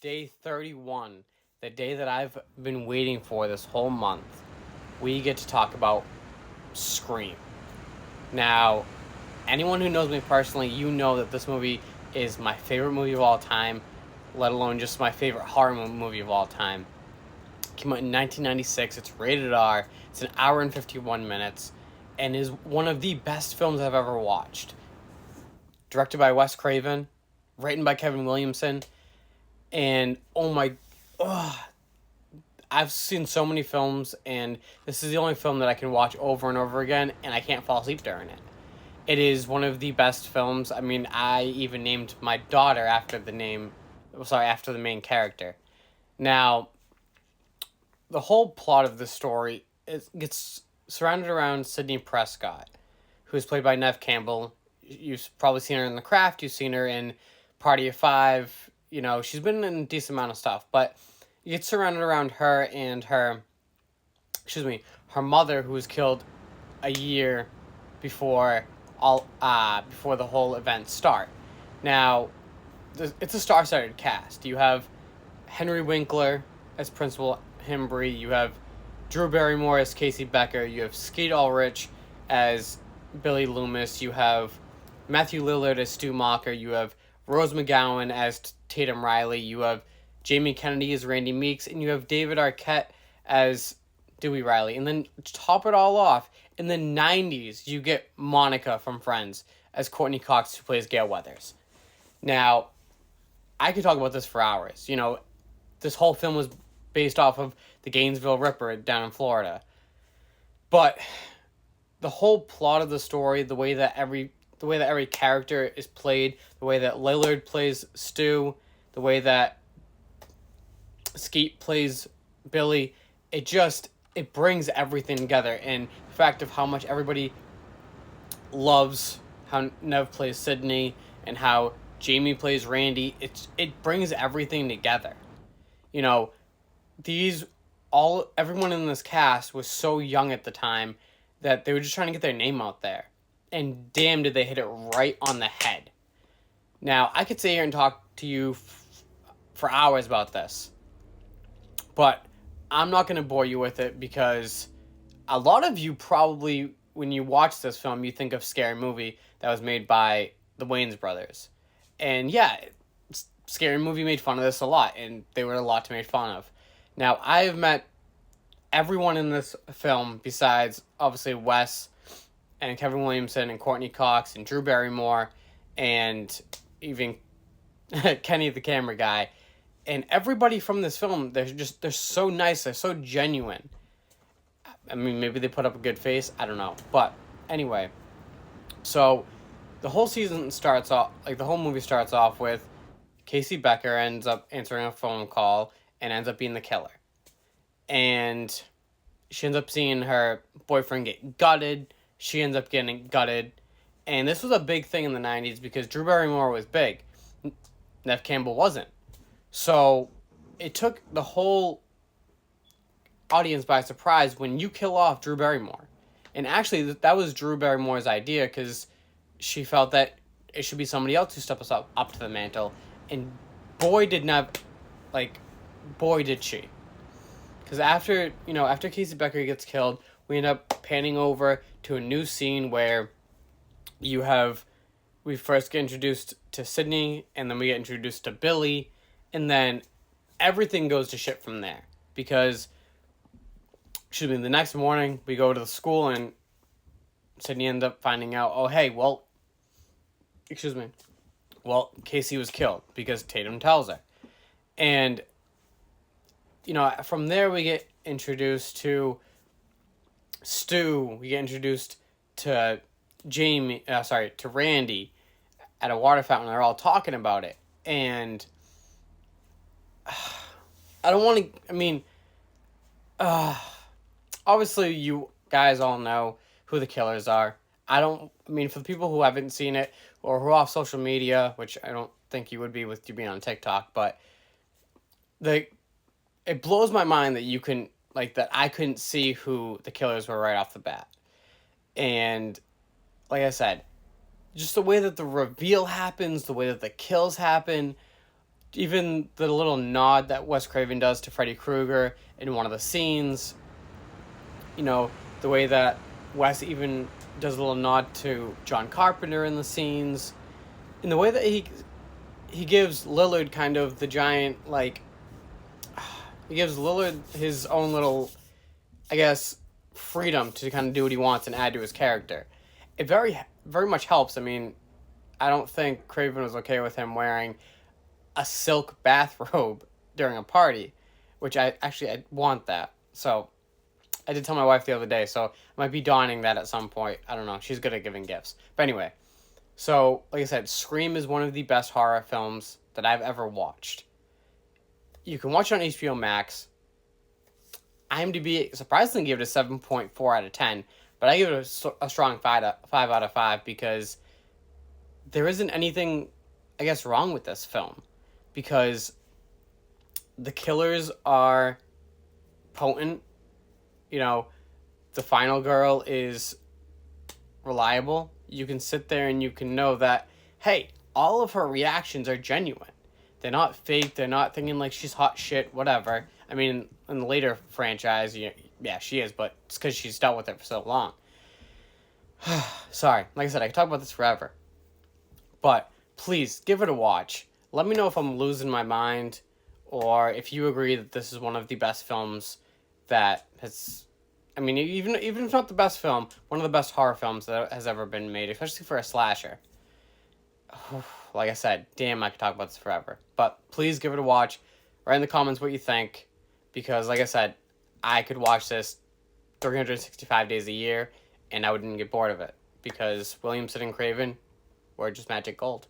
Day 31, the day that I've been waiting for this whole month. We get to talk about Scream. Now, anyone who knows me personally, you know that this movie is my favorite movie of all time, let alone just my favorite horror movie of all time. It came out in 1996. It's rated R. It's an hour and 51 minutes and is one of the best films I've ever watched. Directed by Wes Craven, written by Kevin Williamson, and I've seen so many films, and this is the only film that I can watch over and over again, and I can't fall asleep during it. It is one of the best films. I mean, I even named my daughter after the main character. Now, the whole plot of the story gets surrounded around Sidney Prescott, who is played by Neve Campbell. You've probably seen her in The Craft. You've seen her in Party of Five. You know, she's been in a decent amount of stuff, but you get surrounded around her and her mother, who was killed a year before before the whole event start. Now, it's a star-studded cast. You have Henry Winkler as Principal Himbry. You have Drew Barrymore as Casey Becker. You have Skeet Ulrich as Billy Loomis. You have Matthew Lillard as Stu Macher. You have Rose McGowan as Tatum Riley. You have Jamie Kennedy as Randy Meeks. And you have David Arquette as Dewey Riley. And then to top it all off, in the 90s, you get Monica from Friends as Courtney Cox, who plays Gail Weathers. Now, I could talk about this for hours. You know, this whole film was based off of the Gainesville Ripper down in Florida. But the whole plot of the story, the way that every character is played, the way that Lillard plays Stu, the way that Skeet plays Billy, it brings everything together. And the fact of how much everybody loves how Neve plays Sidney and how Jamie plays Randy, it brings everything together. You know, everyone in this cast was so young at the time that they were just trying to get their name out there. And damn, did they hit it right on the head. Now, I could sit here and talk to you for hours about this, but I'm not going to bore you with it because a lot of you probably, when you watch this film, you think of Scary Movie that was made by the Wayans brothers. And yeah, Scary Movie made fun of this a lot, and they were a lot to make fun of. Now, I have met everyone in this film besides, obviously, Wes and Kevin Williamson and Courtney Cox and Drew Barrymore and even Kenny the camera guy. And everybody from this film, they're so nice, they're so genuine. I mean, maybe they put up a good face, I don't know. But anyway, so the whole movie starts off with Casey Becker ends up answering a phone call and ends up being the killer. And she ends up seeing her boyfriend get gutted. She ends up getting gutted. And this was a big thing in the 90s because Drew Barrymore was big. Neve Campbell wasn't. So it took the whole audience by surprise when you kill off Drew Barrymore. And actually, that was Drew Barrymore's idea because she felt that it should be somebody else who steps up to the mantle. And boy did she. Because after Casey Becker gets killed, we end up panning over to a new scene where we first get introduced to Sidney, and then we get introduced to Billy, and then everything goes to shit from there. Because, the next morning, we go to the school, and Sidney ends up finding out, Casey was killed, because Tatum tells her. And, from there we get introduced to Stu, we get introduced to Randy at a water fountain. They're all talking about it. And I don't want to, obviously you guys all know who the killers are. For the people who haven't seen it or who are off social media, which I don't think you would be with you being on TikTok, but it blows my mind that that I couldn't see who the killers were right off the bat. And like I said, just the way that the reveal happens, the way that the kills happen, even the little nod that Wes Craven does to Freddy Krueger in one of the scenes, you know, the way that Wes even does a little nod to John Carpenter in the scenes, in the way that he gives Lillard kind of the giant, like, he gives Lillard his own little, I guess, freedom to kind of do what he wants and add to his character. It very much helps. I mean, I don't think Craven was okay with him wearing a silk bathrobe during a party, which I want that. So I did tell my wife the other day, so I might be donning that at some point. I don't know. She's good at giving gifts. But anyway, so like I said, Scream is one of the best horror films that I've ever watched. You can watch it on HBO Max. IMDb surprisingly gave it a 7.4 out of 10, but I give it a strong 5 out of 5 because there isn't anything, I guess, wrong with this film. Because the killers are potent. You know, the final girl is reliable. You can sit there and you can know that, hey, all of her reactions are genuine. They're not fake. They're not thinking like she's hot shit, whatever. I mean, in the later franchise, yeah, she is, but it's because she's dealt with it for so long. Sorry. Like I said, I could talk about this forever. But please, give it a watch. Let me know if I'm losing my mind or if you agree that this is one of the best films that has... I mean, even if not the best film, one of the best horror films that has ever been made, especially for a slasher. Like I said, damn, I could talk about this forever. But please give it a watch. Write in the comments what you think. Because, like I said, I could watch this 365 days a year, and I wouldn't get bored of it. Because Williamson and Craven were just magic gold.